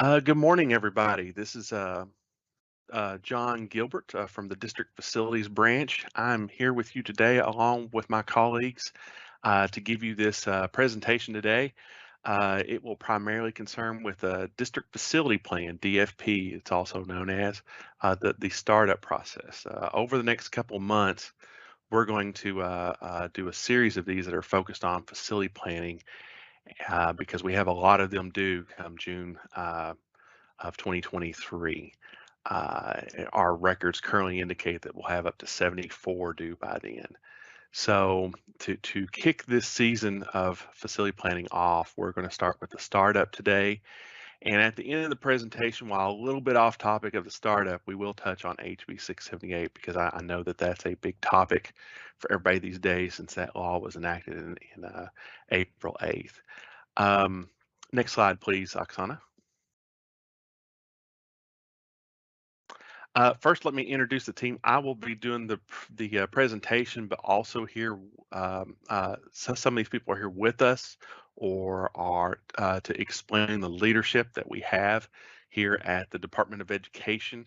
Good morning, everybody. This is John Gilbert from the District Facilities Branch. I'm here with you today, along with my colleagues, to give you this presentation today. It will primarily concern with a district facility plan, DFP. It's also known as the startup process. Over the next couple of months, we're going to do a series of these that are focused on facility planning because we have a lot of them due come June of 2023. Our records currently indicate that we'll have up to 74 due by then. So to kick this season of facility planning off, we're going to start with the startup today. And at the end of the presentation, while a little bit off topic of the startup, we will touch on HB 678 because I know that that's a big topic for everybody these days since that law was enacted in April 8th. Next slide, please, Oksana. First, let me introduce the team. I will be doing the presentation, but also here, so some of these people are here with us or are to explain the leadership that we have here at the Department of Education.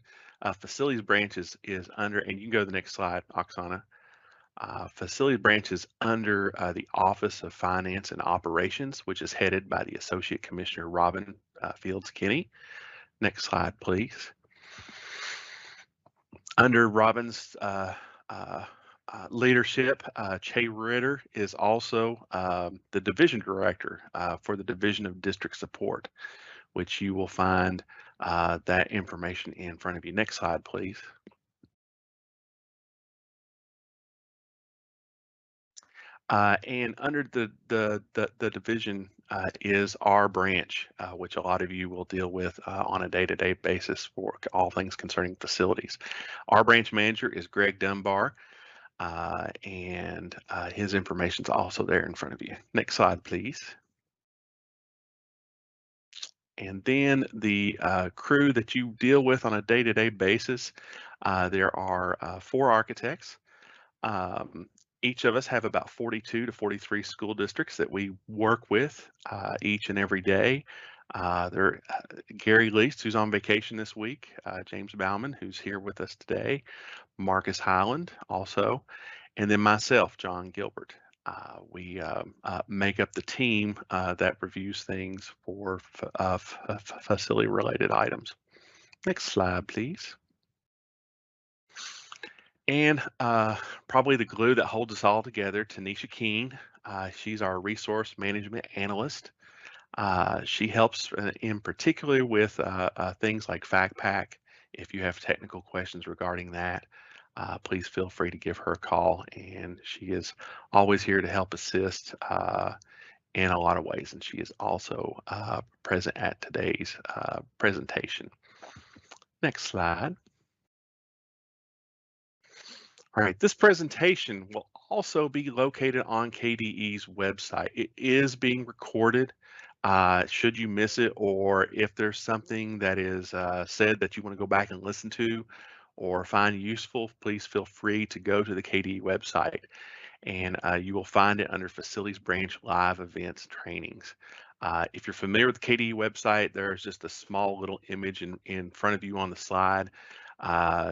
Facilities branch is under, and you can go to the next slide, Oksana. Facilities branch is under the Office of Finance and Operations, which is headed by the Associate Commissioner Robin Fields Kinney. Next slide, please. Under Robin's leadership, Che Ritter is also the division director for the Division of District Support, which you will find that information in front of you. Next slide, please. And under the division is our branch, which a lot of you will deal with on a day-to-day basis for all things concerning facilities. Our branch manager is Greg Dunbar, and his information is also there in front of you. Next slide, please. And then the crew that you deal with on a day-to-day basis, there are 4 architects. Each of us have about 42 to 43 school districts that we work with each and every day. Gary Least, who's on vacation this week, James Bauman, who's here with us today, Marcus Highland also, and then myself, John Gilbert. We make up the team that reviews things for facility-related items. Next slide, please. And probably the glue that holds us all together, Tanisha Keene. She's our resource management analyst. She helps in particular with things like FactPack. If you have technical questions regarding that, please feel free to give her a call. And she is always here to help assist in a lot of ways. And she is also present at today's presentation. Next slide. All right, this presentation will also be located on KDE's website. It is being recorded. Should you miss it, or if there's something that is said that you want to go back and listen to or find useful, please feel free to go to the KDE website, and you will find it under Facilities Branch Live Events Trainings. If you're familiar with the KDE website, there's just a small little image in front of you on the slide.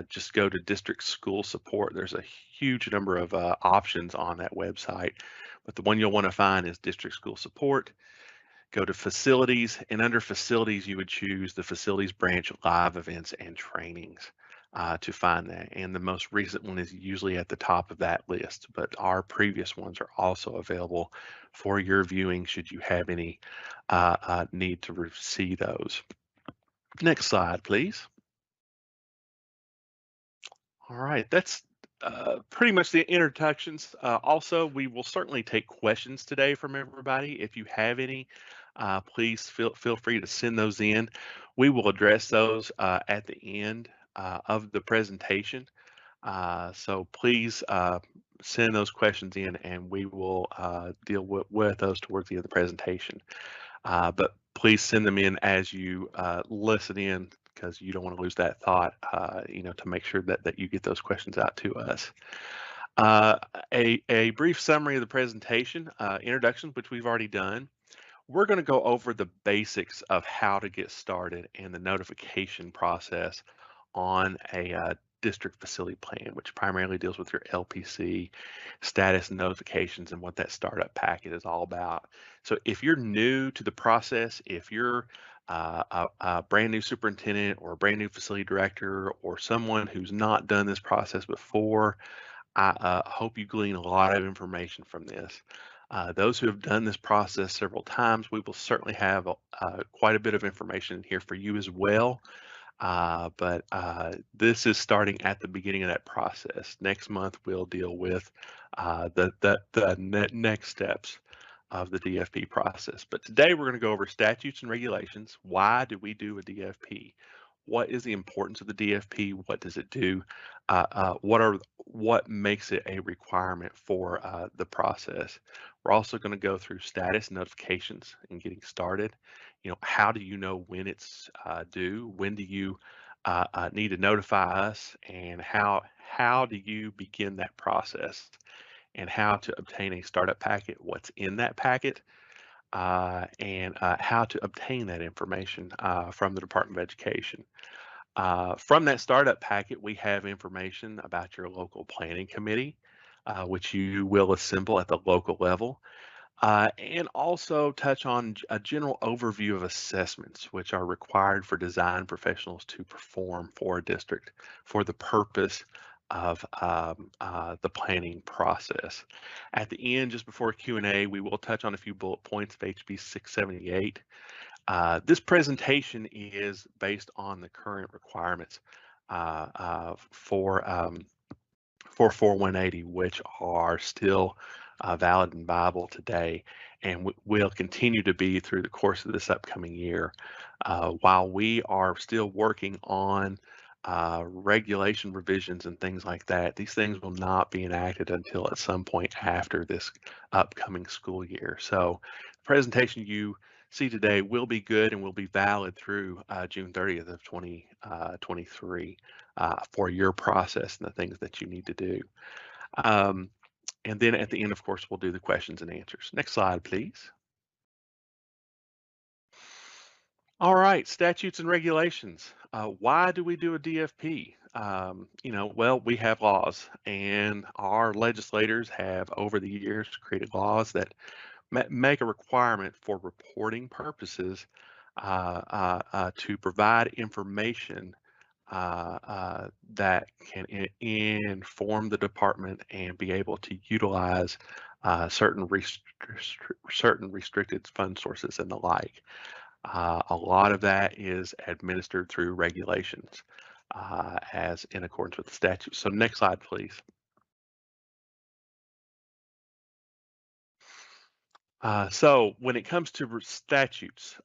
Just go to District School Support. There's a huge number of options on that website, but the one you'll want to find is District School Support. Go to Facilities, and under Facilities, you would choose the Facilities Branch Live Events and Trainings to find that. And the most recent one is usually at the top of that list, but our previous ones are also available for your viewing should you have any need to see those. Next slide, please. All right, that's pretty much the introductions. Also, we will certainly take questions today from everybody. If you have any, please feel free to send those in. We will address those at the end of the presentation. So please send those questions in, and we will deal with those towards the end of the presentation. But please send them in as you listen in, because you don't want to lose that thought, to make sure that you get those questions out to us. A brief summary of the presentation, introduction, which we've already done. we're going to go over the basics of how to get started and the notification process on a district facility plan, which primarily deals with your LPC status notifications and what that startup packet is all about. So if you're new to the process, if you're a brand new superintendent or a brand new facility director or someone who's not done this process before, I hope you glean a lot of information from this. Those who have done this process several times, we will certainly have quite a bit of information here for you as well. But this is starting at the beginning of that process. Next month, we'll deal with the next steps of the DFP process. But today, we're going to go over statutes and regulations. Why do we do a DFP? What is the importance of the DFP? What does it do? What makes it a requirement for the process? We're also going to go through status notifications and getting started. How do you know when it's due? When do you need to notify us? And how do you begin that process? And how to obtain a startup packet? What's in that packet? And how to obtain that information from the Department of Education. From that startup packet, we have information about your local planning committee, which you will assemble at the local level. And also touch on a general overview of assessments, which are required for design professionals to perform for a district for the purpose of the planning process. At the end, just before Q&A, we will touch on a few bullet points of HB 678. This presentation is based on the current requirements for 4180, which are still valid and viable today, and will continue to be through the course of this upcoming year. While we are still working on regulation revisions and things like that, these things will not be enacted until at some point after this upcoming school year. So the presentation you see today will be good and will be valid through June 30th of 2023 for your process and the things that you need to do. And then at the end, of course, we'll do the questions and answers. Next slide, please. All right, statutes and regulations. Why do we do a DFP? Well, we have laws, and our legislators have, over the years, created laws that make a requirement for reporting purposes to provide information that can inform the department and be able to utilize certain restricted fund sources and the like. A lot of that is administered through regulations as in accordance with the statute. So next slide, please. So when it comes to statutes,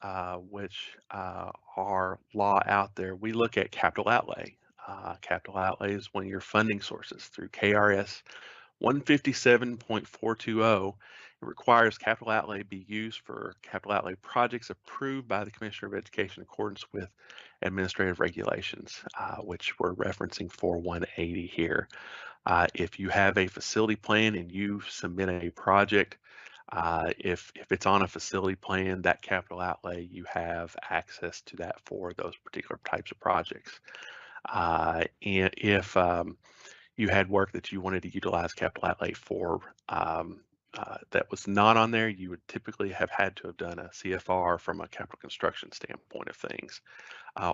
which are law out there, we look at capital outlay. Capital outlay is one of your funding sources through KRS 157.420. It requires capital outlay be used for capital outlay projects approved by the Commissioner of Education in accordance with administrative regulations, which we're referencing 4180 here. If you have a facility plan and you submit a project, if it's on a facility plan, that capital outlay, you have access to that for those particular types of projects. And if you had work that you wanted to utilize capital outlay for that was not on there, you would typically have had to have done a CFR from a capital construction standpoint of things,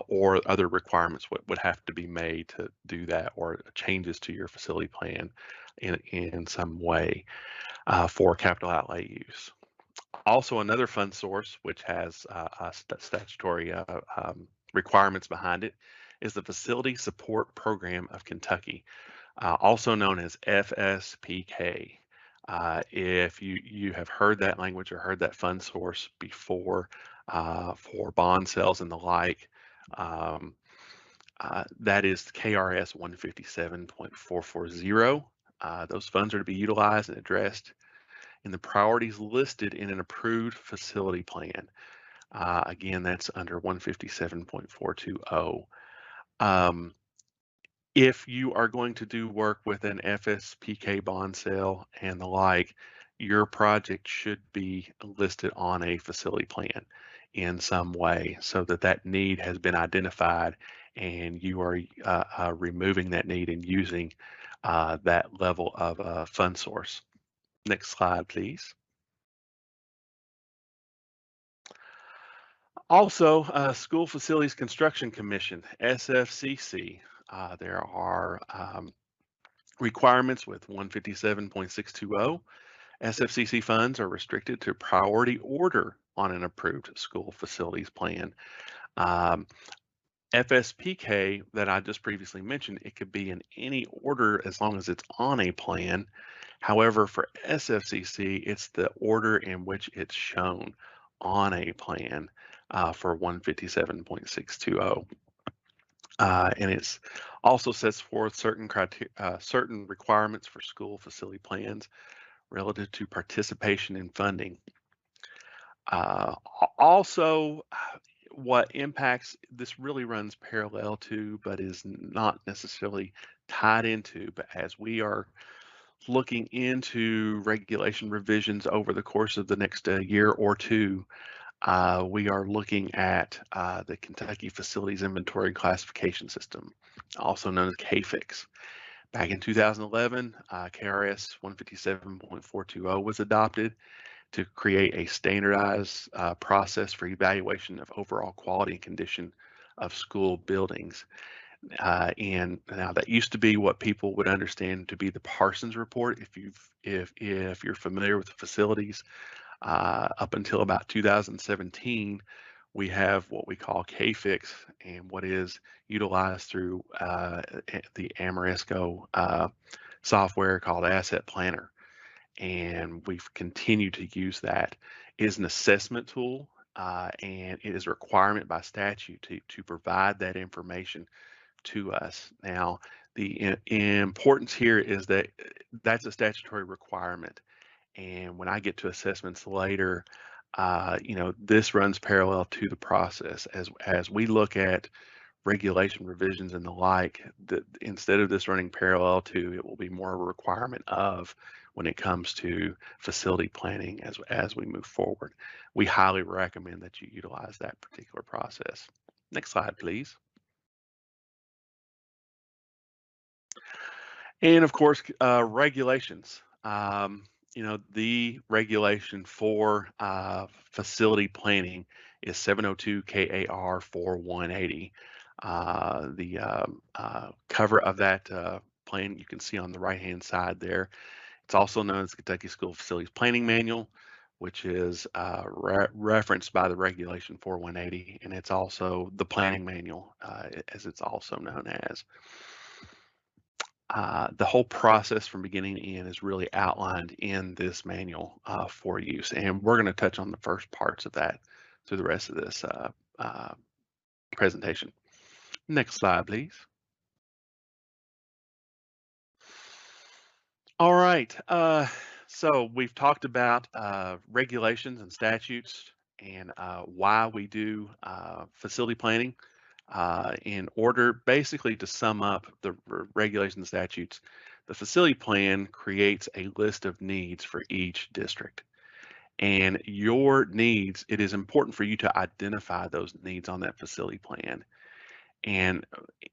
or other requirements would have to be made to do that, or changes to your facility plan in some way for capital outlay use. Also, another fund source which has statutory requirements behind it is the Facility Support Program of Kentucky, also known as FSPK. If you have heard that language or heard that fund source before for bond sales and the like, that is KRS 157.440. Those funds are to be utilized and addressed in the priorities listed in an approved facility plan. Again, that's under 157.420. If you are going to do work with an FSPK bond sale and the like, your project should be listed on a facility plan in some way so that that need has been identified and you are removing that need and using that level of fund source. Next slide, please. Also, School Facilities Construction Commission, SFCC. There are requirements with 157.620. SFCC funds are restricted to priority order on an approved school facilities plan. Um, FSPK that I just previously mentioned, it could be in any order as long as it's on a plan. However, for SFCC, it's the order in which it's shown on a plan for 157.620. And it's also sets forth certain certain requirements for school facility plans relative to participation in funding. Also, what impacts this really runs parallel to, but is not necessarily tied into, but as we are looking into regulation revisions over the course of the next year or two, we are looking at the Kentucky Facilities Inventory and Classification System, also known as KFIX. Back in 2011, KRS 157.420 was adopted to create a standardized process for evaluation of overall quality and condition of school buildings. And now that used to be what people would understand to be the Parsons report. If you're familiar with the facilities, up until about 2017, we have what we call KFIX and what is utilized through the Amoresco software called Asset Planner. And we've continued to use that. It is an assessment tool, and it is a requirement by statute to provide that information to us. Now, the importance here is that that's a statutory requirement. And when I get to assessments later, this runs parallel to the process as we look at regulation revisions and the like. That instead of this running parallel to, it will be more of a requirement of when it comes to facility planning as we move forward. We highly recommend that you utilize that particular process. Next slide, please. And of course, regulations. The regulation for facility planning is 702 KAR 4180. The cover of that plan you can see on the right-hand side there. It's also known as the Kentucky School Facilities Planning Manual, which is referenced by the regulation 4180, and it's also the planning manual, as it's also known as. The whole process from beginning to end is really outlined in this manual for use. And we're going to touch on the first parts of that through the rest of this presentation. Next slide, please. All right. So we've talked about regulations and statutes and why we do facility planning. In order basically to sum up the regulations and statutes, the facility plan creates a list of needs for each district. And your needs, it is important for you to identify those needs on that facility plan. And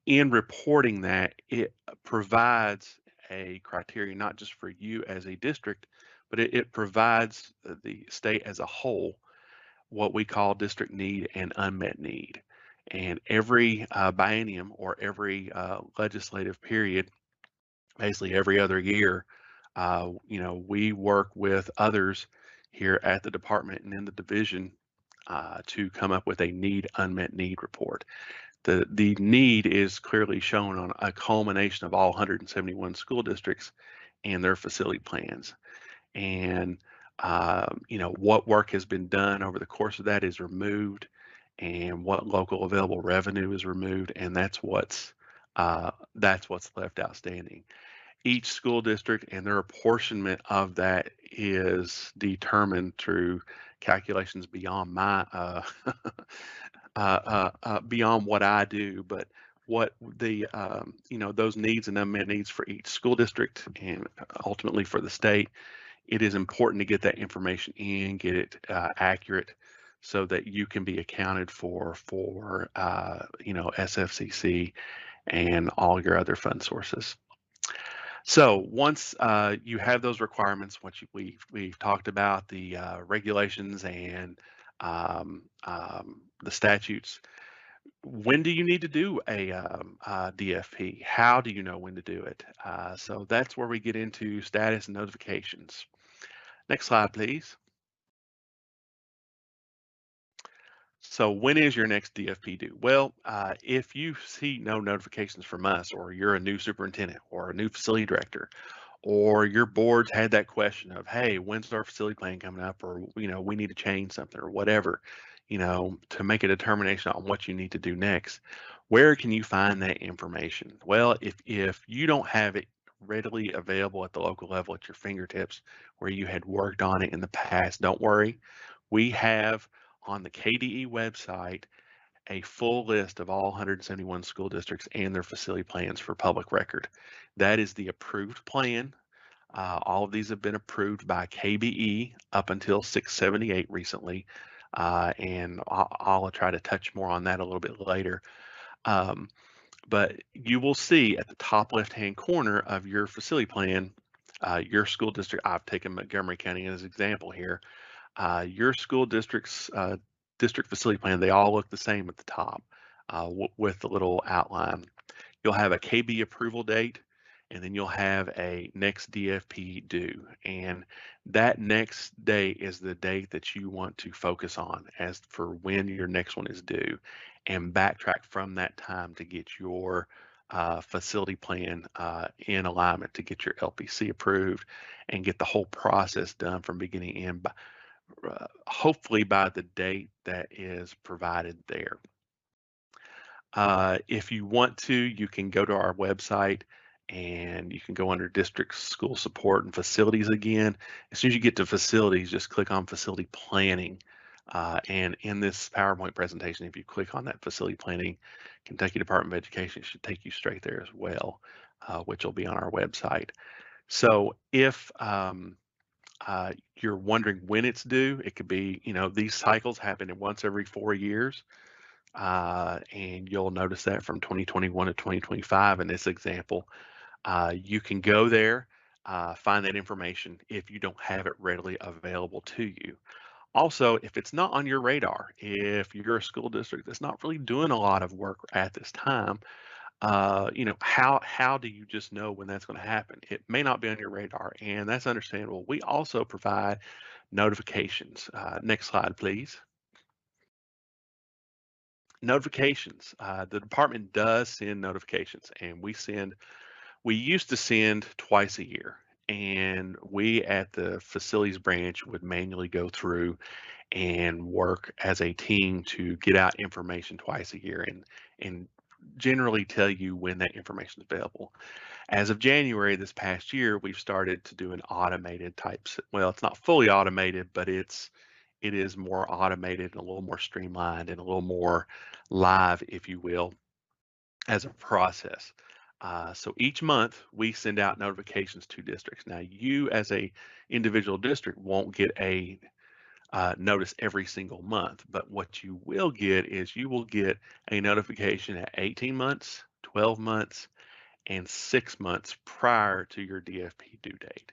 in reporting that, it provides a criteria not just for you as a district, but it provides the state as a whole what we call district need and unmet need. And every biennium or every legislative period, basically every other year, we work with others here at the department and in the division to come up with a need unmet need report. The need is clearly shown on a culmination of all 171 school districts and their facility plans. And what work has been done over the course of that is removed, and what local available revenue is removed, and that's what's left outstanding. Each school district and their apportionment of that is determined through calculations beyond my beyond what I do, but what the those needs and unmet needs for each school district and ultimately for the state it is important to get that information in, get it accurate, so that you can be accounted for Sfcc and all your other fund sources. So once you have those requirements, we've talked about the regulations and the statutes. When do you need to do a DFP? How do you know when to do it? So that's where we get into status and notifications. Next slide, please. So when is your next DFP due? Well, if you see no notifications from us, or you're a new superintendent or a new facility director, or your board's had that question of, hey, when's our facility plan coming up, or we need to change something or whatever, to make a determination on what you need to do next, where can you find that information? Well, if you don't have it readily available at the local level at your fingertips where you had worked on it in the past, don't worry. We have on the KDE website a full list of all 171 school districts and their facility plans for public record. That is the approved plan. All of these have been approved by KBE up until 678 recently, and I'll try to touch more on that a little bit later. But you will see at the top left-hand corner of your facility plan, your school district. I've taken Montgomery County as an example here. Your school district's district facility plan, they all look the same at the top with the little outline. You'll have a KB approval date, and then you'll have a next DFP due. And that next date is the date that you want to focus on as for when your next one is due, and backtrack from that time to get your facility plan in alignment, to get your LPC approved and get the whole process done from beginning to end, hopefully by the date that is provided there. If you want to, you can go to our website and you can go under district school support and facilities again. As soon as you get to facilities, just click on facility planning. And in this PowerPoint presentation, if you click on that facility planning, Kentucky Department of Education, it should take you straight there as well, which will be on our website. So if you're wondering when it's due, it could be, these cycles happen once every 4 years. And you'll notice that from 2021 to 2025 in this example. You can go there, find that information if you don't have it readily available to you. Also, if it's not on your radar, if you're a school district that's not really doing a lot of work at this time, how do you just know when that's going to happen? It may not be on your radar, and that's understandable. We also provide notifications. Next slide, please. Notifications. The department does send notifications, and we used to send twice a year, and we at the facilities branch would manually go through and work as a team to get out information twice a year and generally tell you when that information is available. As of January this past year, we've started to do an automated well, it's not fully automated, but it is more automated and a little more streamlined and a little more live, if you will, as a process. So each month we send out notifications to districts. Now you as a individual district won't get a notice every single month, but what you will get is you will get a notification at 18 months, 12 months, and 6 months prior to your DFP due date.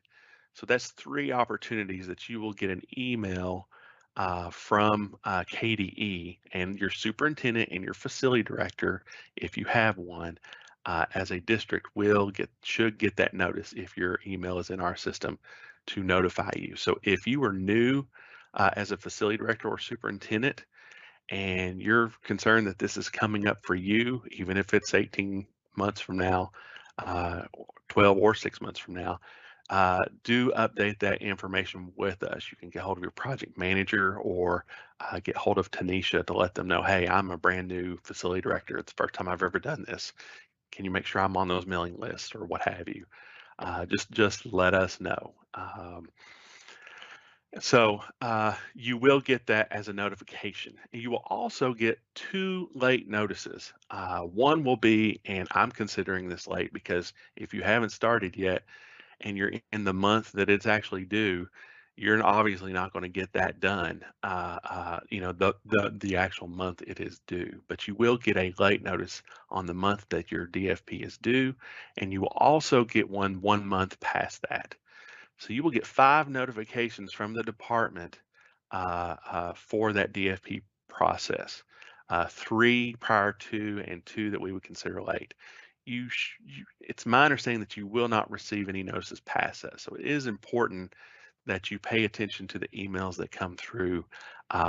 So that's 3 opportunities that you will get an email from KDE, and your superintendent and your facility director, if you have one, as a district should get that notice if your email is in our system to notify you. So if you are new as a facility director or superintendent, and you're concerned that this is coming up for you, even if it's 18 months from now, 12 or 6 months from now, do update that information with us. You can get hold of your project manager or get hold of Tanisha to let them know, hey, I'm a brand new facility director. It's the first time I've ever done this. Can you make sure I'm on those mailing lists or what have you? Just let us know. So you will get that as a notification. You will also get 2 late notices. One will be, and I'm considering this late because if you haven't started yet and you're in the month that it's actually due, you're obviously not going to get that done, the actual month it is due. But you will get a late notice on the month that your DFP is due, and you will also get one month past that. So you will get 5 notifications from the department for that DFP process, 3 prior to and 2 that we would consider late. It's my understanding that you will not receive any notices past that. So it is important that you pay attention to the emails that come through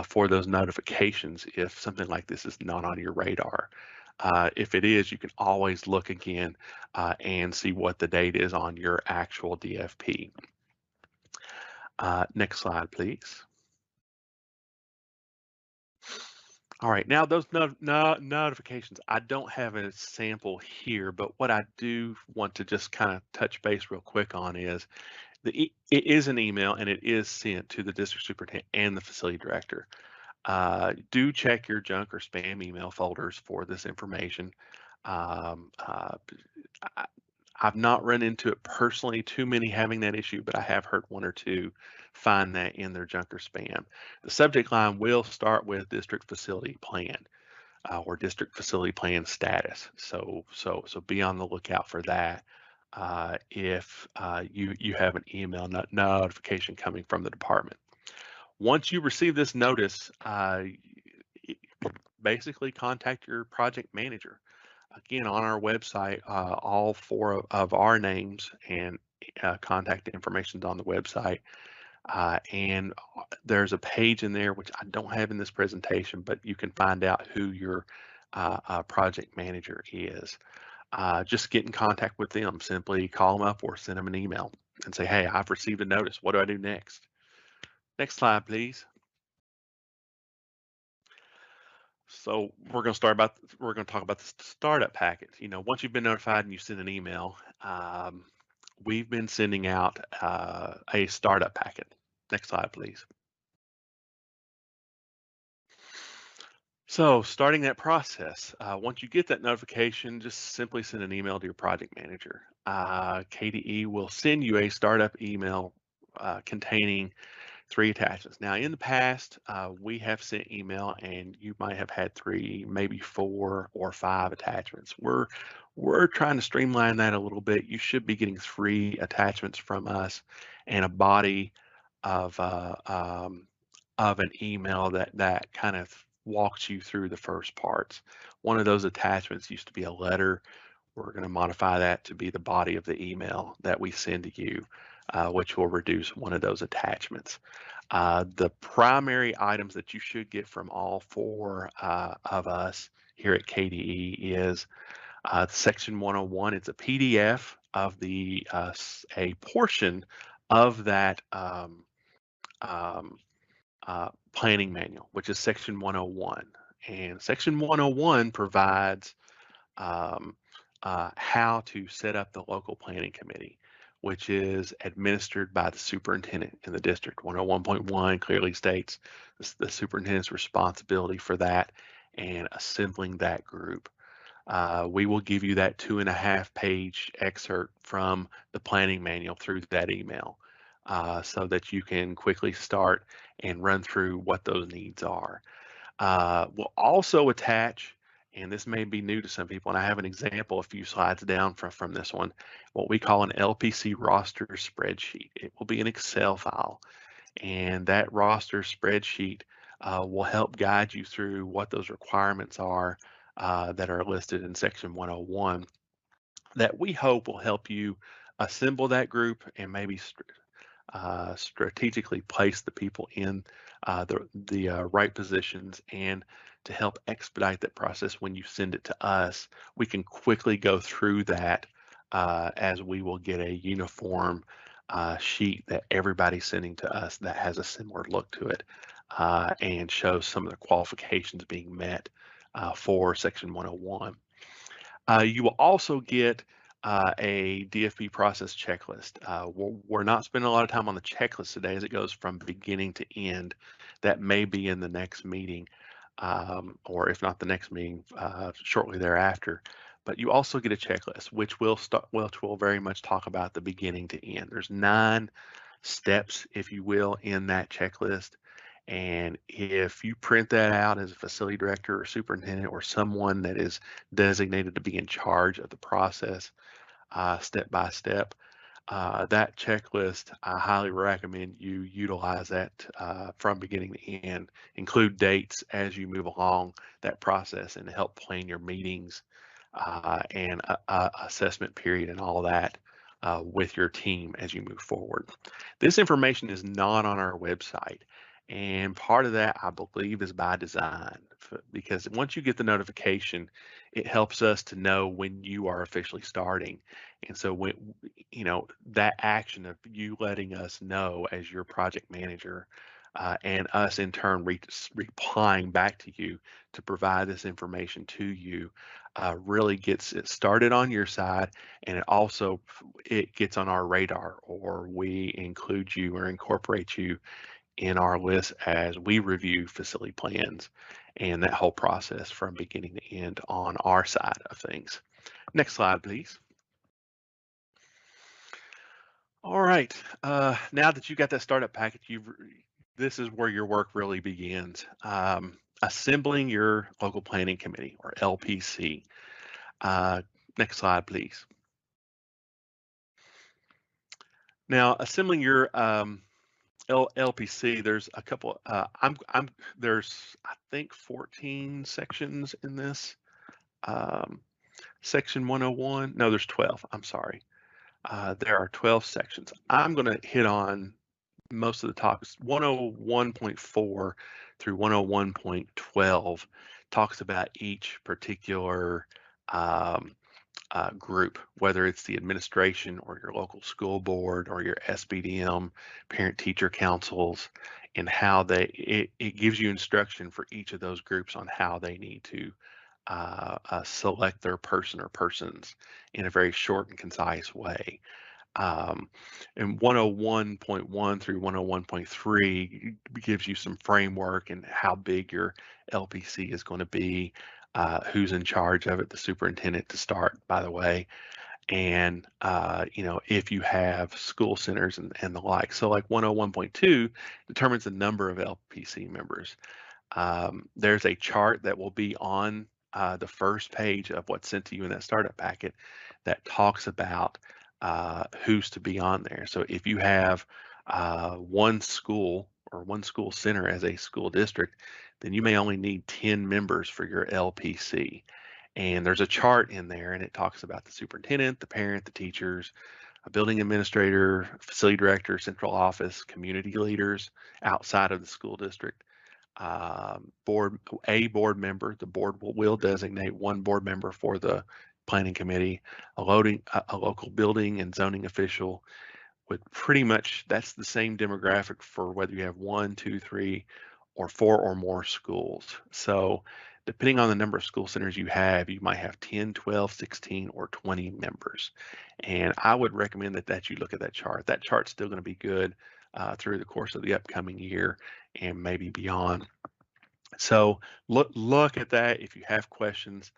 for those notifications if something like this is not on your radar. If it is, you can always look again and see what the date is on your actual DFP. Next slide, please. All right, now those notifications, I don't have a sample here, but what I do want to just kind of touch base real quick on is it is an email and it is sent to the district superintendent and the facility director. Do check your junk or spam email folders for this information. I've not run into it personally, too many having that issue, but I have heard 1 or 2 find that in their junk or spam. The subject line will start with district facility plan or district facility plan status. So be on the lookout for that if you have an email notification coming from the department. Once you receive this notice, basically contact your project manager. Again, on our website, all 4 of our names and contact information is on the website. And there's a page in there, which I don't have in this presentation, but you can find out who your project manager is. Just get in contact with them. Simply call them up or send them an email and say, hey, I've received a notice. What do I do next? Next slide, please. So we're going to talk about the startup packet. Once you've been notified and you send an email, we've been sending out a startup packet. Next slide, please. So starting that process, once you get that notification, just simply send an email to your project manager. KDE will send you a startup email containing 3 attachments. Now, in the past, we have sent email and you might have had 3, maybe 4 or 5 attachments. We're trying to streamline that a little bit. You should be getting 3 attachments from us and a body of an email that kind of walks you through the first parts. One of those attachments used to be a letter. We're going to modify that to be the body of the email that we send to you, which will reduce one of those attachments. The primary items that you should get from all 4 of us here at KDE is Section 101. It's a PDF of a portion of that planning manual, which is Section 101. And Section 101 provides how to set up the local planning committee, which is administered by the superintendent in the district. 101.1 clearly states the superintendent's responsibility for that and assembling that group. We will give you that 2.5-page excerpt from the planning manual through that email so that you can quickly start and run through what those needs are. We'll also attach, and this may be new to some people, and I have an example a few slides down from this one, what we call an LPC roster spreadsheet. It will be an Excel file, and that roster spreadsheet will help guide you through what those requirements are that are listed in Section 101 that we hope will help you assemble that group and maybe strategically place the people in the right positions, and to help expedite that process when you send it to us, we can quickly go through that as we will get a uniform sheet that everybody's sending to us that has a similar look to it and shows some of the qualifications being met for Section 101. You will also get a DFP process checklist. We're not spending a lot of time on the checklist today as it goes from beginning to end. That may be in the next meeting, or if not the next meeting, shortly thereafter. but you also get a checklist, which we'll very much talk about the beginning to end. There's 9 steps, if you will, in that checklist. And if you print that out as a facility director or superintendent or someone that is designated to be in charge of the process, step by step, that checklist, I highly recommend you utilize that from beginning to end. Include dates as you move along that process and help plan your meetings and assessment period and all that with your team as you move forward. This information is not on our website. And part of that, I believe, is by design, because once you get the notification, it helps us to know when you are officially starting. And so when, that action of you letting us know as your project manager and us in turn replying back to you to provide this information to you really gets it started on your side, and it gets on our radar, or we include you or incorporate you in our list as we review facility plans and that whole process from beginning to end on our side of things. Next slide, please. All right, now that you got that startup package, this is where your work really begins. Assembling your local planning committee, or LPC. Next slide, please. Now, assembling your LPC, there's a couple. There's, I think, 14 sections in this. Section 101. No, there's 12. I'm sorry. There are 12 sections. I'm going to hit on most of the topics. 101.4 through 101.12 talks about each particular group, whether it's the administration or your local school board or your SBDM, parent-teacher councils, and how it gives you instruction for each of those groups on how they need to select their person or persons in a very short and concise way. And 101.1 through 101.3 gives you some framework and how big your LPC is going to be, who's in charge of it, the superintendent to start, by the way, and if you have school centers and the like. So like 101.2 determines the number of LPC members. There's a chart that will be on the first page of what's sent to you in that startup packet that talks about who's to be on there. So if you have one school or one school center as a school district, then you may only need 10 members for your LPC. And there's a chart in there, and it talks about the superintendent, the parent, the teachers, a building administrator, facility director, central office, community leaders outside of the school district, board member. The board will designate one board member for the planning committee, a local building and zoning official. With pretty much, that's the same demographic for whether you have 1, 2, 3, or 4 or more schools. So depending on the number of school centers you have, you might have 10, 12, 16, or 20 members. And I would recommend that you look at that chart. That chart's still going to be good through the course of the upcoming year and maybe beyond. So look at that. If you have questions,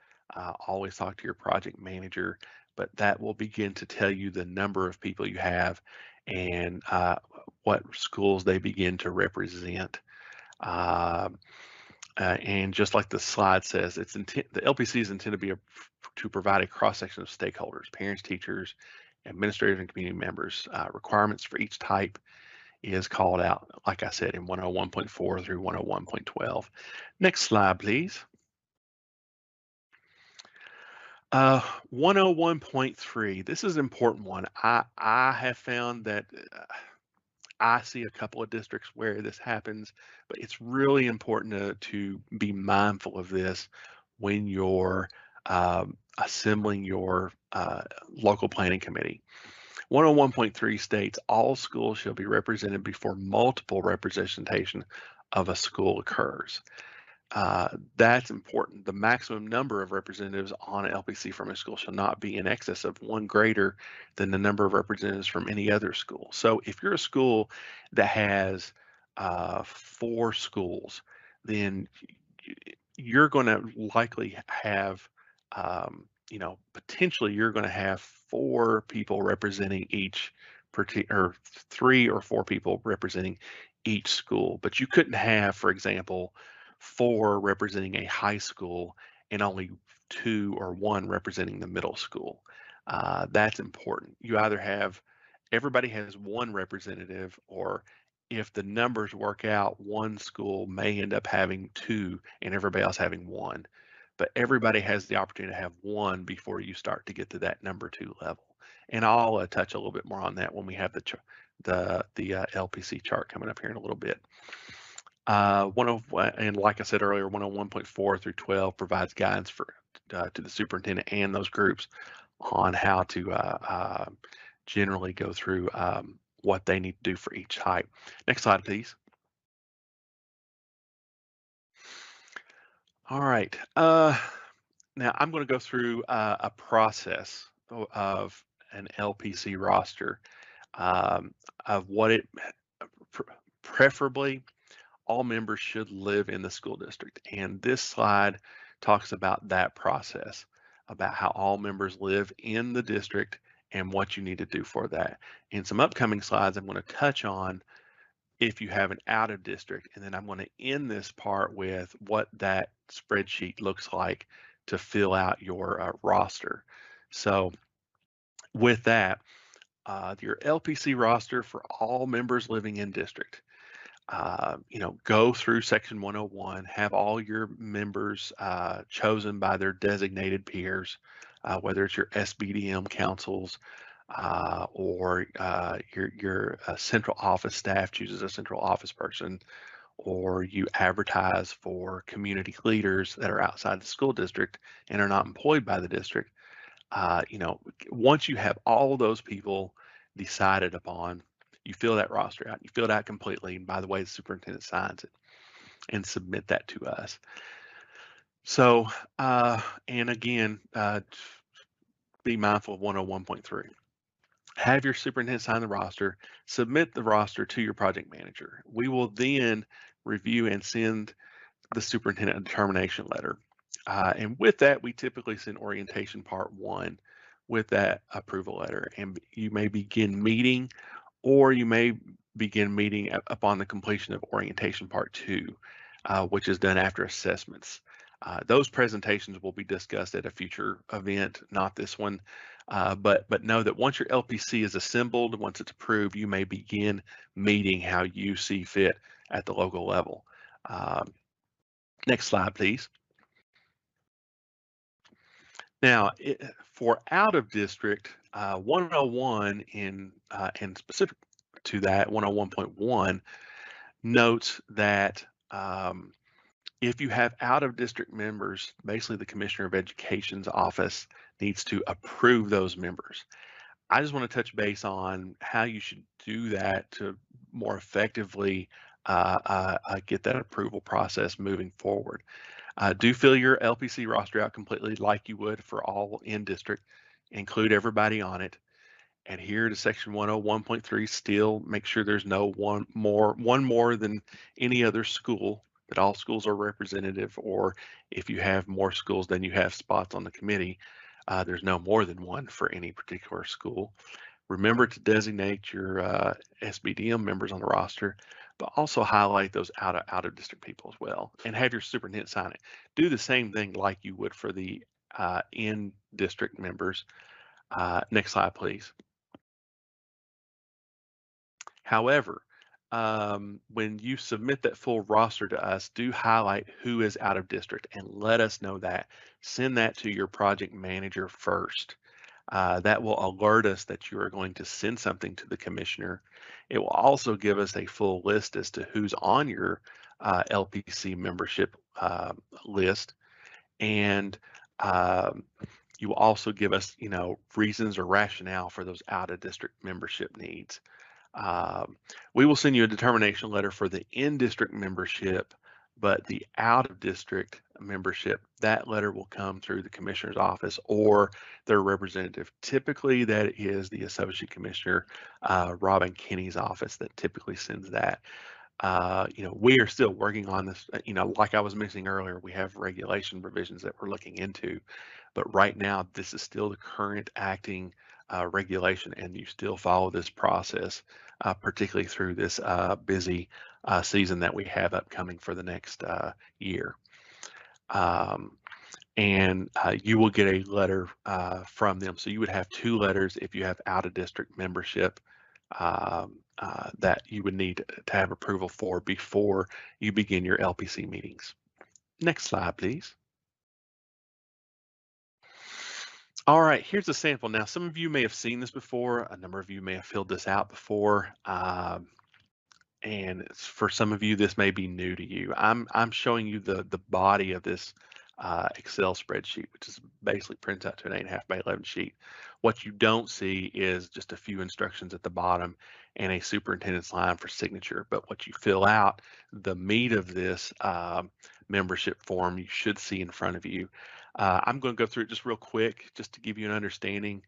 always talk to your project manager, but that will begin to tell you the number of people you have and what schools they begin to represent. And just like the slide says, the LPC is intended to provide a cross-section of stakeholders, parents, teachers, administrators, and community members. Requirements for each type is called out, like I said, in 101.4 through 101.12. Next slide, please. 101.3, this is an important one. I have found that I see a couple of districts where this happens, but it's really important to be mindful of this when you're assembling your local planning committee. 101.3 states all schools shall be represented before multiple representation of a school occurs. That's important. The maximum number of representatives on an LPC from a school shall not be in excess of one greater than the number of representatives from any other school. So if you're a school that has 4 schools, then you're going to likely have potentially you're going to have 4 people representing each or 3 or 4 people representing each school, but you couldn't have, for example, 4 representing a high school and only 2 or 1 representing the middle school. That's important. You either have everybody has 1 representative, or if the numbers work out, 1 school may end up having 2 and everybody else having 1. But everybody has the opportunity to have 1 before you start to get to that number 2 level. And I'll touch a little bit more on that when we have the LPC chart coming up here in a little bit. And like I said earlier, 101.4 through 12 provides guidance to the superintendent and those groups on how to generally go through what they need to do for each type. Next slide, please. All right. Now I'm going to go through a process of an LPC roster of what it preferably all members should live in the school district. And this slide talks about that process, about how all members live in the district and what you need to do for that. In some upcoming slides, I'm going to touch on if you have an out of district, and then I'm going to end this part with what that spreadsheet looks like to fill out your roster. So with that, your LPC roster for all members living in district. Go through section 101, have all your members chosen by their designated peers, whether it's your SBDM councils or your central office staff chooses a central office person, or you advertise for community leaders that are outside the school district and are not employed by the district. Once you have all those people decided upon, you fill that roster out. You fill it out completely, and by the way, the superintendent signs it and submit that to us. So, and again, be mindful of 101.3. Have your superintendent sign the roster, submit the roster to your project manager. We will then review and send the superintendent a determination letter. And with that, we typically send orientation part 1 with that approval letter. And you may begin meeting, or you may begin meeting upon the completion of orientation part 2, which is done after assessments. Those presentations will be discussed at a future event, not this one. But know that once your LPC is assembled, once it's approved, you may begin meeting how you see fit at the local level. Next slide, please. Now, for out of district, 101 and specific to that, 101.1 notes that if you have out of district members, basically the Commissioner of Education's office needs to approve those members. I just want to touch base on how you should do that to more effectively get that approval process moving forward. Do fill your LPC roster out completely like you would for all in district. Include everybody on it. Adhere to section 101.3 still. Make sure there's no one more than any other school, that all schools are representative, or if you have more schools than you have spots on the committee, there's no more than one for any particular school. Remember to designate your SBDM members on the roster, but also highlight those out of district people as well, and have your superintendent sign it. Do the same thing like you would for the in district members. Next slide, please. However, when you submit that full roster to us, do highlight who is out of district and let us know that. Send that to your project manager first. That will alert us that you are going to send something to the commissioner. It will also give us a full list as to who's on your LPC membership list, and you will also give us, reasons or rationale for those out of district membership needs. We will send you a determination letter for the in-district membership, but the out-of-district membership, that letter will come through the commissioner's office or their representative. Typically, that is the associate commissioner, Robin Kinney's office, that typically sends that. We are still working on this. Like I was mentioning earlier, we have regulation provisions that we're looking into, but right now this is still the current acting regulation, and you still follow this process, particularly through this busy season that we have upcoming for the next year. Um, and you will get a letter from them. So you would have two letters if you have out-of-district membership that you would need to have approval for before you begin your LPC meetings. Next slide, please. All right, here's a sample. Now, some of you may have seen this before. A number of you may have filled this out before. And for some of you, this may be new to you. I'm showing you the body of this Excel spreadsheet, which is basically prints out to an 8.5 by 11 sheet. What you don't see is just a few instructions at the bottom and a superintendent's line for signature. But what you fill out, the meat of this membership form, you should see in front of you. I'm going to go through it just real quick, just to give you an understanding.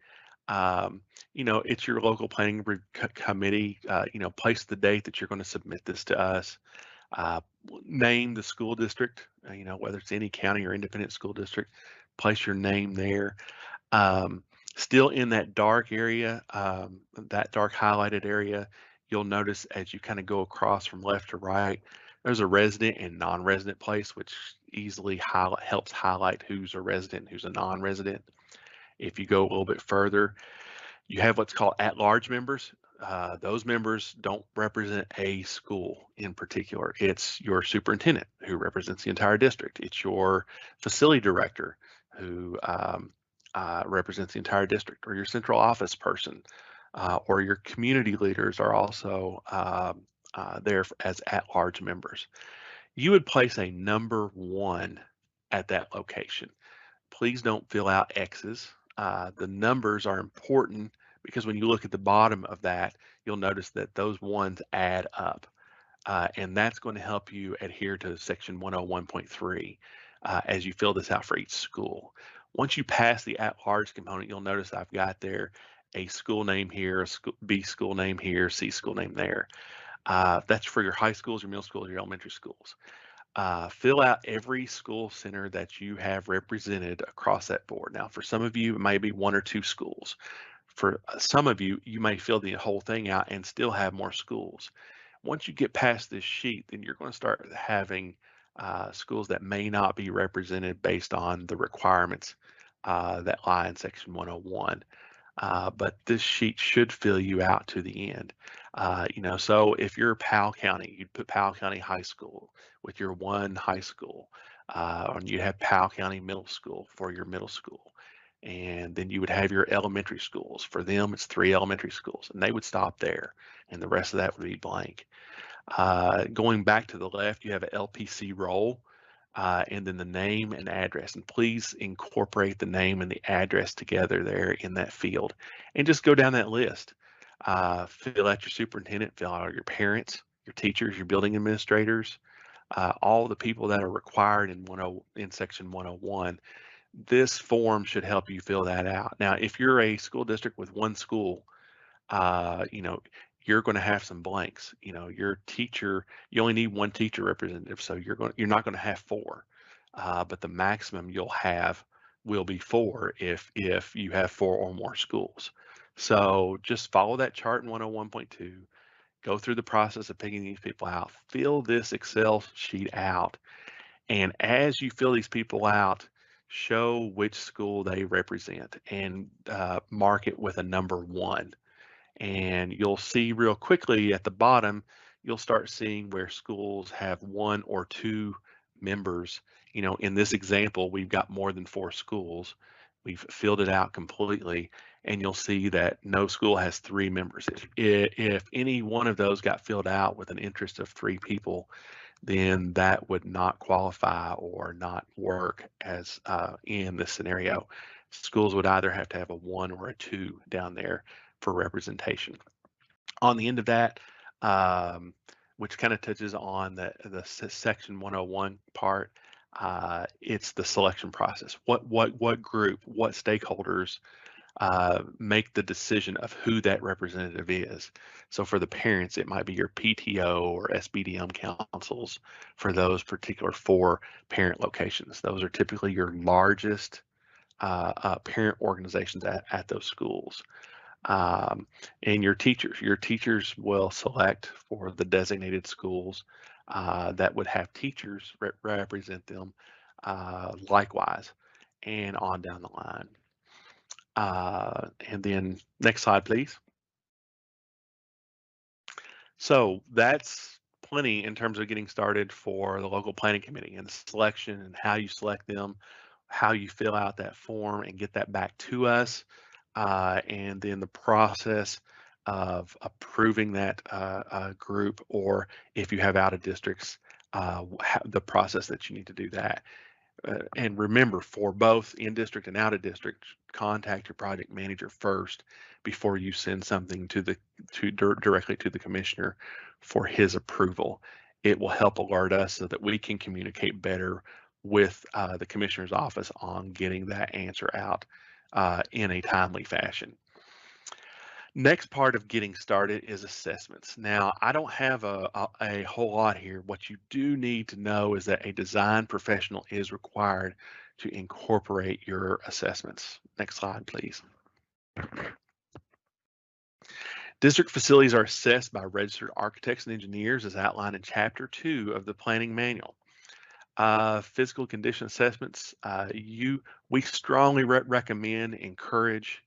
It's your local planning committee. Place the date that you're going to submit this to us. Name the school district, whether it's any county or independent school district, place your name there. Still in that dark area, that dark highlighted area, you'll notice as you kind of go across from left to right, there's a resident and non-resident place, which easily helps highlight who's a resident and who's a non-resident. If you go a little bit further, you have what's called at-large members. Those members don't represent a school in particular. It's your superintendent who represents the entire district. It's your facility director who represents the entire district, or your central office person, or your community leaders are also there as at-large members. You would place a number 1 at that location. Please don't fill out X's. The numbers are important because when you look at the bottom of that, you'll notice that those ones add up. And that's going to help you adhere to section 101.3 as you fill this out for each school. Once you pass the at-large component, you'll notice I've got there a school name here, a B school name here, C school name there. That's for your high schools, your middle schools, your elementary schools. Fill out every school center that you have represented across that board. Now, for some of you, it may be 1 or 2 schools. For some of you, you may fill the whole thing out and still have more schools. Once you get past this sheet, then you're going to start having schools that may not be represented based on the requirements that lie in section 101. But this sheet should fill you out to the end. So if you're Powell County, you'd put Powell County High School with your 1 high school, and you have Powell County Middle School for your middle school. And then you would have your elementary schools. For them, it's 3 elementary schools, and they would stop there, and the rest of that would be blank. Going back to the left, you have an LPC role, and then the name and address. And please incorporate the name and the address together there in that field. And just go down that list. Fill out your superintendent, fill out your parents, your teachers, your building administrators, all the people that are required in section 101. This form should help you fill that out. Now, if you're a school district with 1 school, you're going to have some blanks. Your teacher, you only need 1 teacher representative, so you're not going to have 4. But the maximum you'll have will be 4 if you have 4 or more schools. So just follow that chart in 101.2. Go through the process of picking these people out. Fill this Excel sheet out, and as you fill these people out, show which school they represent and mark it with a number 1. And you'll see real quickly at the bottom, you'll start seeing where schools have 1 or 2 members. In this example, we've got more than 4 schools. We've filled it out completely, and you'll see that no school has 3 members. If any one of those got filled out with an interest of 3 people, then that would not qualify or not work as in this scenario. Schools would either have to have a 1 or a 2 down there for representation. On the end of that, which kind of touches on the section 101 part, it's the selection process. What group, what stakeholders make the decision of who that representative is. So for the parents, it might be your PTO or SBDM councils for those particular 4 parent locations. Those are typically your largest parent organizations at those schools. And your teachers will select for the designated schools that would have teachers represent them likewise, and on down the line. And then next slide, please. So that's plenty in terms of getting started for the local planning committee and the selection and how you select them, how you fill out that form and get that back to us, and then the process of approving that group, or if you have out of districts, the process that you need to do that. And remember, for both in district and out of district, contact your project manager first before you send something directly to the commissioner for his approval. It will help alert us so that we can communicate better with the commissioner's office on getting that answer out in a timely fashion. Next part of getting started is assessments. Now, I don't have a whole lot here. What you do need to know is that a design professional is required to incorporate your assessments. Next slide, please. District facilities are assessed by registered architects and engineers as outlined in Chapter 2 of the Planning Manual. Physical condition assessments, we strongly recommend, encourage,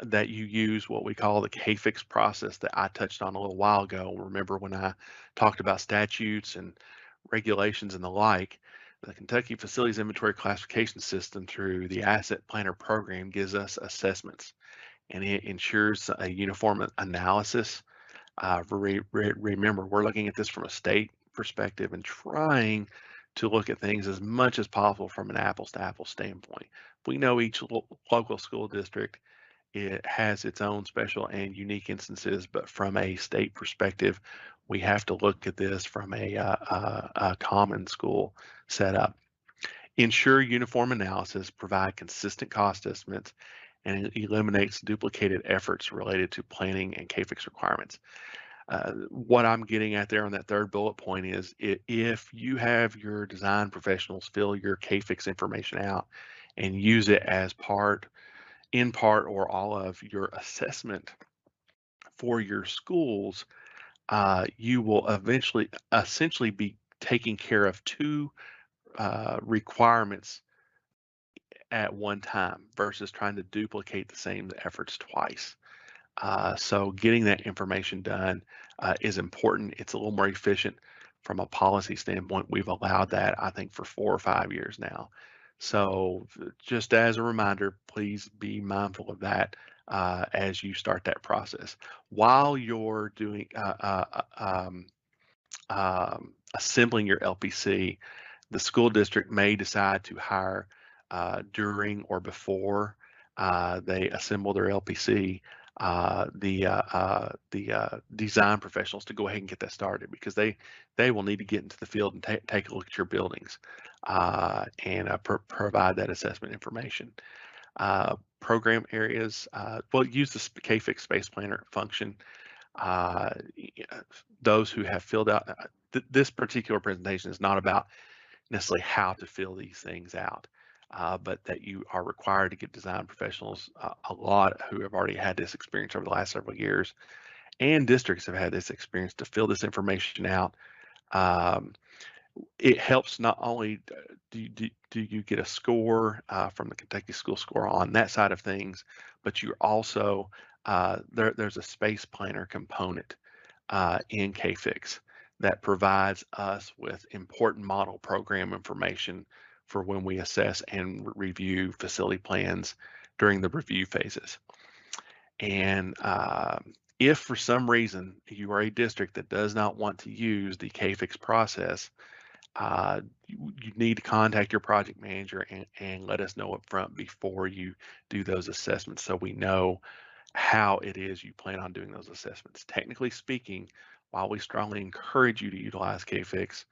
that you use what we call the KFIX process that I touched on a little while ago. Remember when I talked about statutes and regulations and the like, the Kentucky Facilities Inventory Classification System through the Asset Planner program gives us assessments, and it ensures a uniform analysis. Remember, we're looking at this from a state perspective and trying to look at things as much as possible from an apples to apples standpoint. We know each local school district, it has its own special and unique instances, but from a state perspective, we have to look at this from a common school setup. Ensure uniform analysis, provide consistent cost estimates, and it eliminates duplicated efforts related to planning and KFIX requirements. What I'm getting at there on that third bullet point is if you have your design professionals fill your KFIX information out and use it as in part or all of your assessment for your schools, you will essentially be taking care of 2 requirements at one time versus trying to duplicate the same efforts twice. So getting that information done is important. It's a little more efficient from a policy standpoint. We've allowed that, I think, for 4 or 5 years now. So just as a reminder, please be mindful of that as you start that process. While you're doing assembling your LPC, the school district may decide to hire during or before they assemble their LPC the design professionals to go ahead and get that started, because they will need to get into the field and take a look at your buildings and provide that assessment information. Program areas, well, use the KFIX Space Planner function. Those who have filled out, this particular presentation is not about necessarily how to fill these things out, but that you are required to get design professionals, a lot who have already had this experience over the last several years, and districts have had this experience to fill this information out. It helps not only do you get a score from the Kentucky School Score on that side of things, but you're also, there's a space planner component in KFIX that provides us with important model program information for when we assess and review facility plans during the review phases. And if for some reason you are a district that does not want to use the KFIX process, you need to contact your project manager and let us know up front before you do those assessments, so we know how it is you plan on doing those assessments. Technically speaking, while we strongly encourage you to utilize KFIX,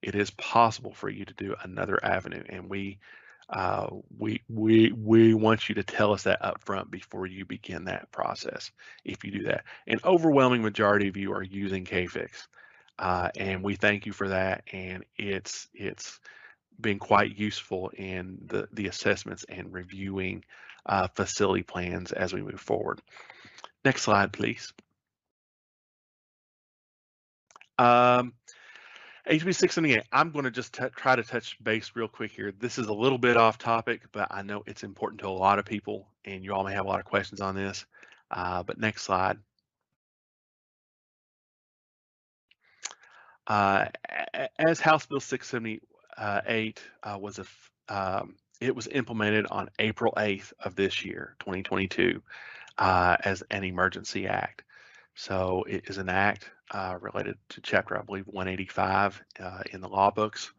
it is possible for you to do another avenue, and we We want you to tell us that up front before you begin that process. If you do that, an overwhelming majority of you are using KFix, and we thank you for that. And it's been quite useful in the assessments and reviewing facility plans as we move forward. Next slide, please. HB 678, I'm going to just try to touch base real quick here. This is a little bit off topic, but I know it's important to a lot of people, and you all may have a lot of questions on this. But next slide. As House Bill 678 it was implemented on April 8th of this year, 2022, as an emergency act. So it is an act related to Chapter, I believe, 185 in the law books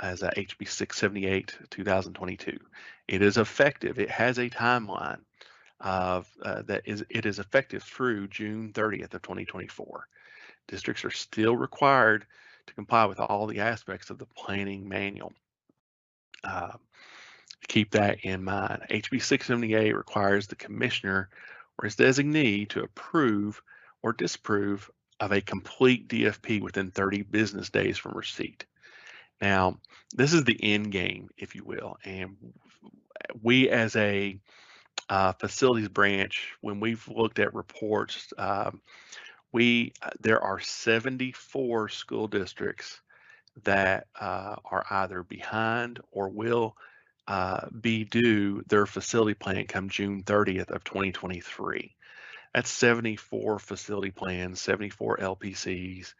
as HB 678 2022. It is effective. It has a timeline of it is effective through June 30th of 2024. Districts are still required to comply with all the aspects of the planning manual. Keep that in mind. HB 678 requires the commissioner or his designee to approve or disapprove of a complete DFP within 30 business days from receipt. Now, this is the end game, if you will, and we as a facilities branch, when we've looked at reports, there are 74 school districts that are either behind or will be due their facility plan come June 30th of 2023. That's 74 facility plans, 74 LPCs,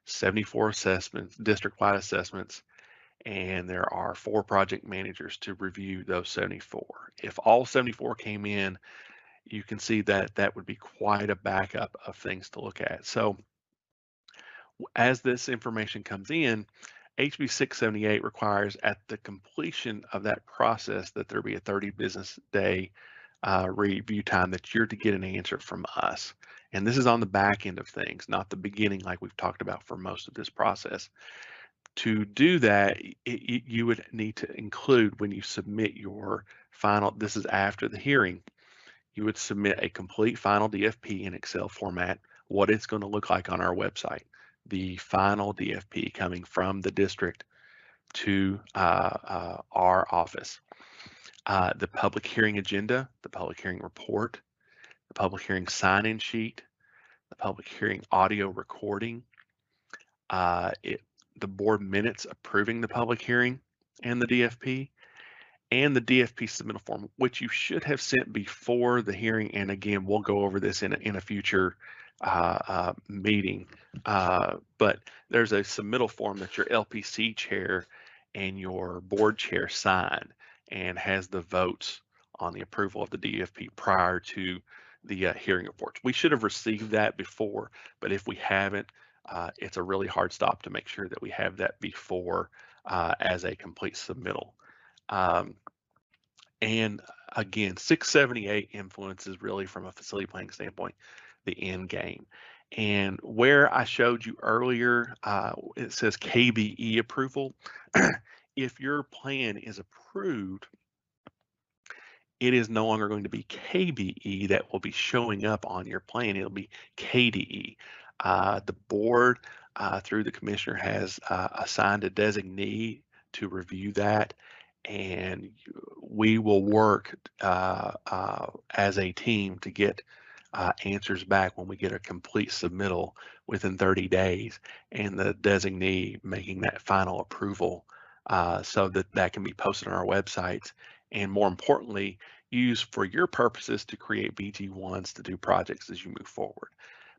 74 assessments, district-wide assessments, and there are 4 project managers to review those 74. If all 74 came in, you can see that that would be quite a backup of things to look at. So as this information comes in, HB 678 requires at the completion of that process that there be a 30 business day review time that you're to get an answer from us. And this is on the back end of things, not the beginning like we've talked about for most of this process. To do that, you would need to include when you submit your final, this is after the hearing, you would submit a complete final DFP in Excel format, what it's going to look like on our website. The final DFP coming from the district to our office. The public hearing agenda, the public hearing report, the public hearing sign-in sheet, the public hearing audio recording, the board minutes approving the public hearing and the DFP, and the DFP submittal form, which you should have sent before the hearing. And again, we'll go over this in a future meeting. But there's a submittal form that your LPC chair and your board chair sign and has the votes on the approval of the DFP prior to the hearing reports. We should have received that before, but if we haven't, it's a really hard stop to make sure that we have that before as a complete submittal. And again, 678 influences really from a facility planning standpoint, the end game. And where I showed you earlier, it says KBE approval. If your plan is approved, it is no longer going to be KBE that will be showing up on your plan. It'll be KDE. The board, through the commissioner, has assigned a designee to review that, and we will work as a team to get answers back when we get a complete submittal within 30 days, and the designee making that final approval so that that can be posted on our websites, and more importantly, used for your purposes to create BG1s to do projects as you move forward.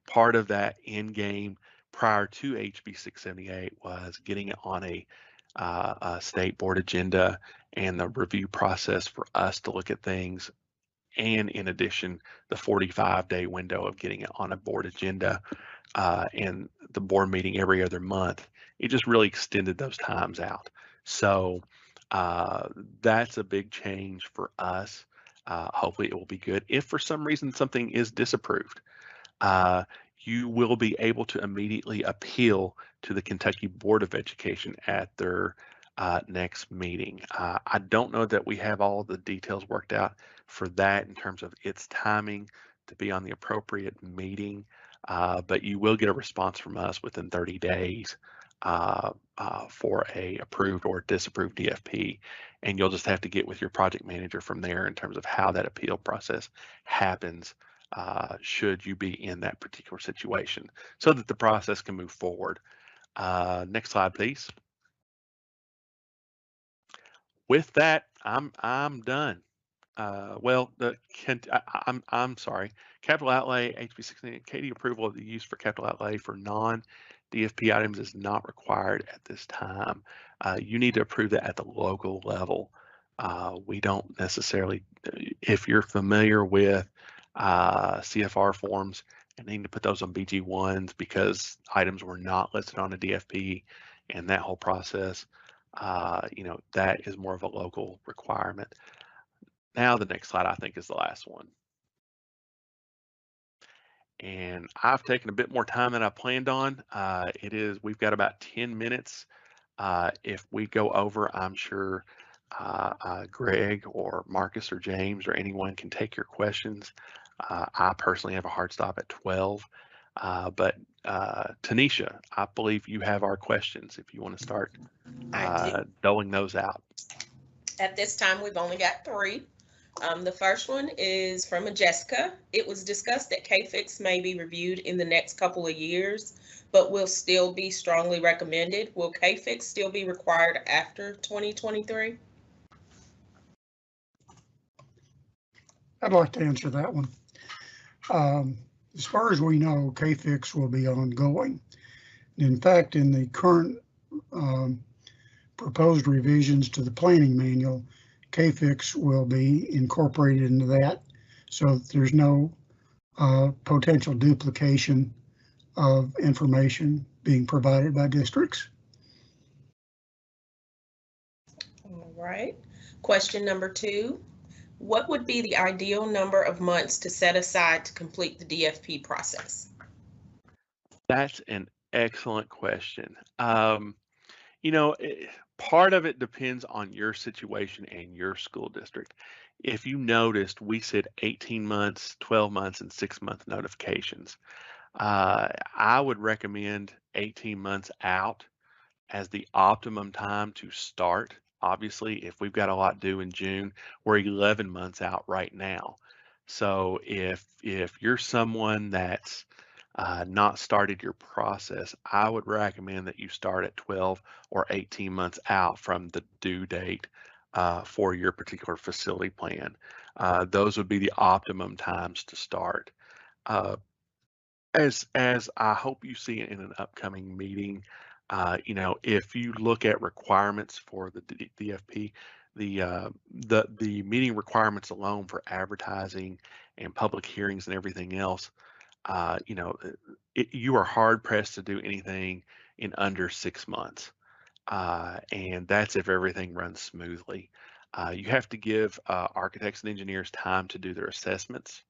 Part of that end game prior to HB 678 was getting it on a state board agenda and the review process for us to look at things, and in addition, the 45-day window of getting it on a board agenda and the board meeting every other month. It just really extended those times out. So that's a big change for us. Hopefully it will be good. If for some reason something is disapproved, you will be able to immediately appeal to the Kentucky Board of Education at their next meeting. I don't know that we have all the details worked out for that in terms of its timing to be on the appropriate meeting, but you will get a response from us within 30 days for a approved or disapproved DFP, and you'll just have to get with your project manager from there in terms of how that appeal process happens should you be in that particular situation so that the process can move forward. Next slide, please. With that, I'm done. Well, I'm sorry. Capital outlay HB 16 KD approval of the use for capital outlay for non-DFP items is not required at this time. You need to approve that at the local level. We don't necessarily, if you're familiar with CFR forms and need to put those on BG1s because items were not listed on a DFP and that whole process, that is more of a local requirement. Now the next slide I think is the last one. And I've taken a bit more time than I planned on. We've got about 10 minutes. If we go over, I'm sure Greg or Marcus or James or anyone can take your questions. I personally have a hard stop at 12. But Tanisha, I believe you have our questions if you want to start doling those out. At this time, we've only got 3. The first one is from a Jessica. It was discussed that KFIX may be reviewed in the next couple of years, but will still be strongly recommended. Will KFIX still be required after 2023? I'd like to answer that one. As far as we know, KFIX will be ongoing. In fact, in the current proposed revisions to the planning manual, KFIX will be incorporated into that, so there's no potential duplication of information being provided by districts. All right. Question number 2. What would be the ideal number of months to set aside to complete the DFP process? That's an excellent question. Part of it depends on your situation and your school district. If you noticed, we said 18 months, 12 months, and 6-month notifications. I would recommend 18 months out as the optimum time to start. Obviously, if we've got a lot due in June, we're 11 months out right now. So if you're someone that's not started your process, I would recommend that you start at 12 or 18 months out from the due date for your particular facility plan. Those would be the optimum times to start. As I hope you see in an upcoming meeting, if you look at requirements for the DFP, the meeting requirements alone for advertising and public hearings and everything else, you are hard pressed to do anything in under 6 months, and that's if everything runs smoothly. You have to give architects and engineers time to do their assessments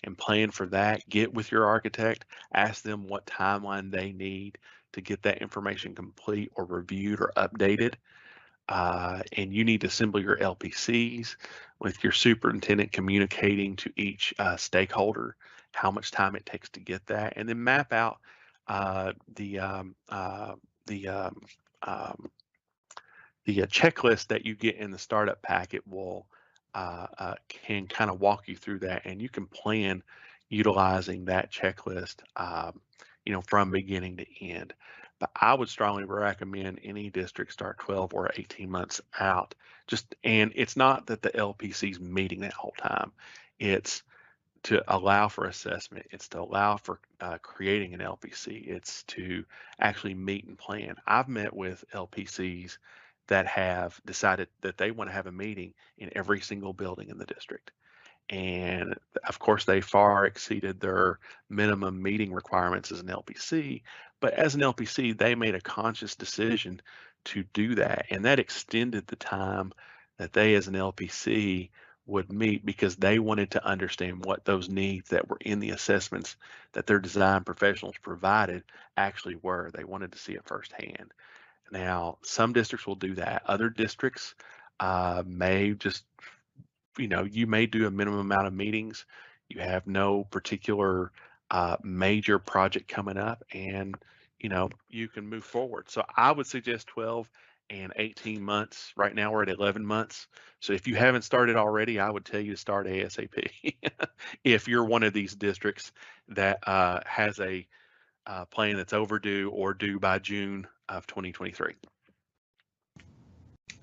and plan for that. Get with your architect, ask them what timeline they need to get that information complete or reviewed or updated. And you need to assemble your LPCs with your superintendent communicating to each stakeholder how much time it takes to get that, and then map out the checklist that you get in the startup packet can kind of walk you through that, and you can plan utilizing that checklist, from beginning to end. But I would strongly recommend any district start 12 or 18 months out. And it's not that the LPC is meeting that whole time. It's to allow for assessment. It's to allow for creating an LPC. It's to actually meet and plan. I've met with LPCs that have decided that they want to have a meeting in every single building in the district. And of course, they far exceeded their minimum meeting requirements as an LPC. But as an LPC, they made a conscious decision to do that. And that extended the time that they, as an LPC, would meet because they wanted to understand what those needs that were in the assessments that their design professionals provided actually were. They wanted to see it firsthand. Now, some districts will do that. Other districts may just, you may do a minimum amount of meetings. You have no particular major project coming up, and you can move forward. So I would suggest 12 and 18 months. Right now we're at 11 months. So if you haven't started already, I would tell you to start ASAP. If you're one of these districts that has a plan that's overdue or due by June of 2023.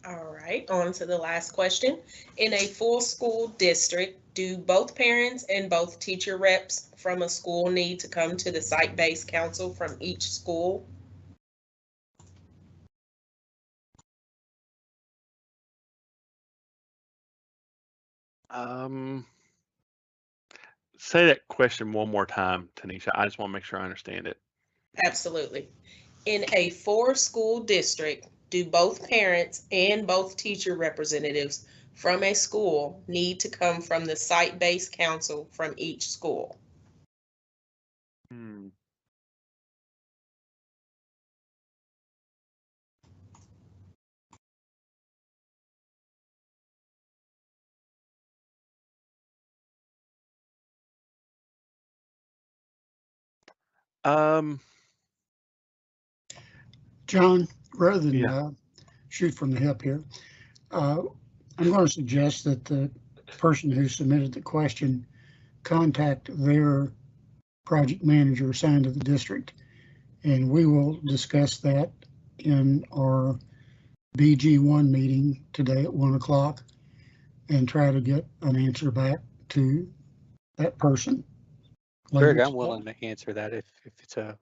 All right, on to the last question. In a full school district, do both parents and both teacher reps from a school need to come to the site-based council from each school? Say that question one more time, Tanisha. I just want to make sure I understand it. Absolutely. In a four-school district, do both parents and both teacher representatives from a school need to come from the site-based council from each school? John, rather than Yeah. shoot from the hip here, I'm going to suggest that the person who submitted the question contact their project manager assigned to the district, and we will discuss that in our BG1 meeting today at 1 o'clock and try to get an answer back to that person. Greg, I'm willing to answer that if it's okay.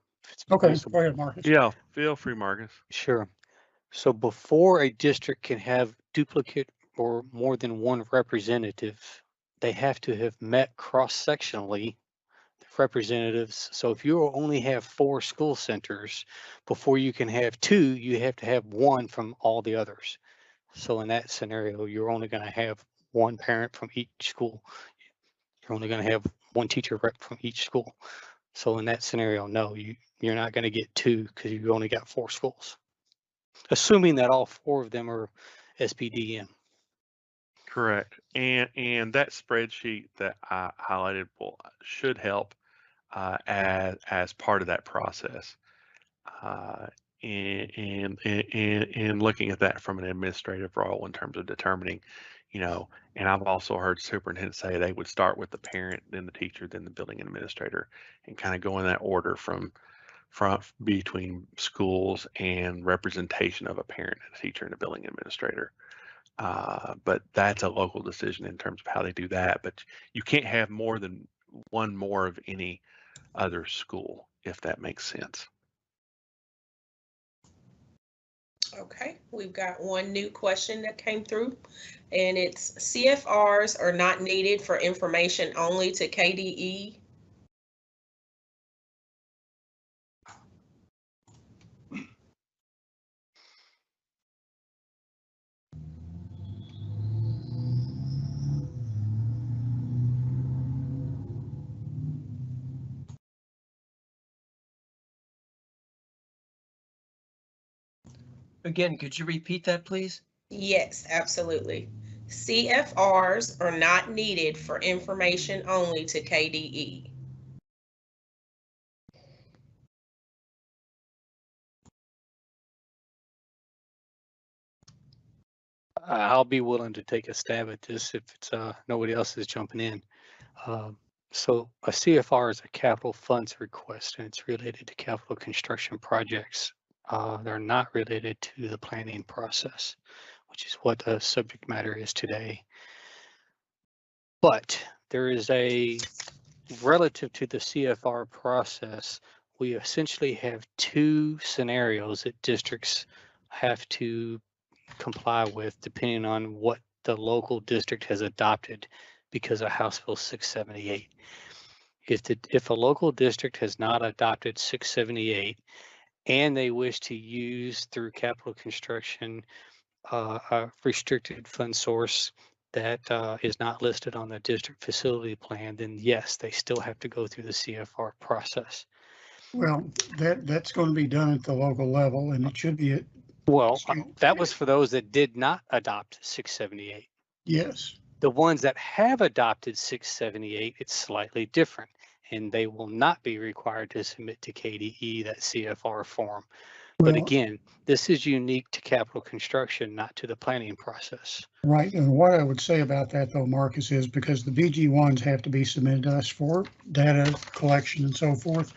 possible. Go ahead, Marcus. Yeah, feel free, Marcus. Sure. So before a district can have duplicate or more than one representative, they have to have met cross-sectionally the representatives. So if you only have 4 school centers, before you can have 2, you have to have 1 from all the others. So in that scenario, you're only going to have 1 parent from each school. You're only going to have 1 teacher rep from each school. So in that scenario, no, you're not going to get 2 because you only got 4 schools, assuming that all 4 of them are SPDN. Correct. And that spreadsheet that I highlighted should help as part of that process. And looking at that from an administrative role in terms of determining, and I've also heard superintendents say they would start with the parent, then the teacher, then the building administrator, and kind of go in that order from between schools and representation of a parent, a teacher, and a building administrator. But that's a local decision in terms of how they do that. But you can't have more than one more of any other school, if that makes sense. Okay, we've got one new question that came through, and it's CFRs are not needed for information only to KDE. Again, could you repeat that, please? Yes, absolutely. CFRs are not needed for information only to KDE. I'll be willing to take a stab at this if it's nobody else is jumping in. So a CFR is a capital funds request, and it's related to capital construction projects. They're not related to the planning process, which is what the subject matter is today. But there is relative to the CFR process, we essentially have 2 scenarios that districts have to comply with depending on what the local district has adopted because of House Bill 678. If a local district has not adopted 678 and they wish to use through capital construction a restricted fund source that is not listed on the district facility plan, then yes, they still have to go through the CFR process. Well, that's going to be done at the local level, and it should be Well, So- that was for those that did not adopt 678. Yes, The ones that have adopted 678, it's slightly different, and they will not be required to submit to KDE that CFR form. But well, again, this is unique to capital construction, not to the planning process. right. And what I would say about that though, Marcus, is because the BG ones have to be submitted to us for data collection and so forth,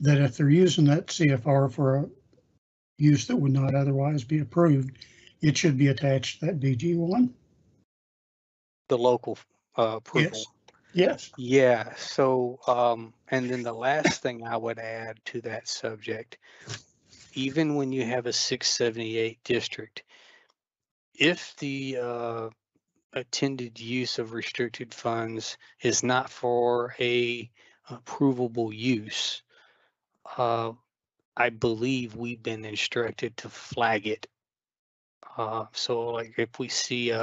that if they're using that CFR for a use that would not otherwise be approved, it should be attached to that BG one. The local approval. Yes. Yeah, so, and then the last thing I would add to that subject, even when you have a 678 district, if the attended use of restricted funds is not for a approvable use, I believe we've been instructed to flag it. So like if we see,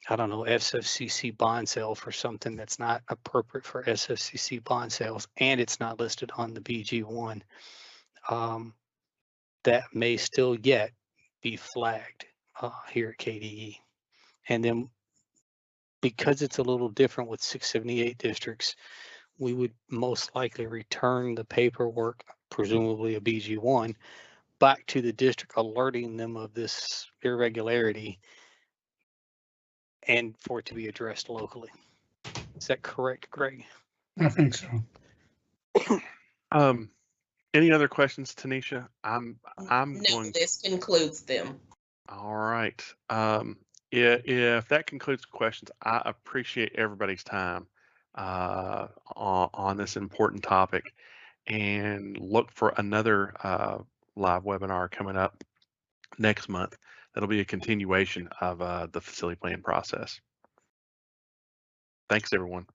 I don't know, Sfcc bond sale for something that's not appropriate for Sfcc bond sales, and it's not listed on the BG1, that may still yet be flagged here at KDE. And then because it's a little different with 678 districts, we would most likely return the paperwork, presumably a BG1, back to the district, alerting them of this irregularity and for it to be addressed locally. Is that correct, Greg? I think so. Any other questions, Tanisha? I'm No, going. this concludes them. All right. If that concludes questions, I appreciate everybody's time on this important topic, and look for another live webinar coming up next month. That'll be a continuation of the facility plan process. Thanks, everyone.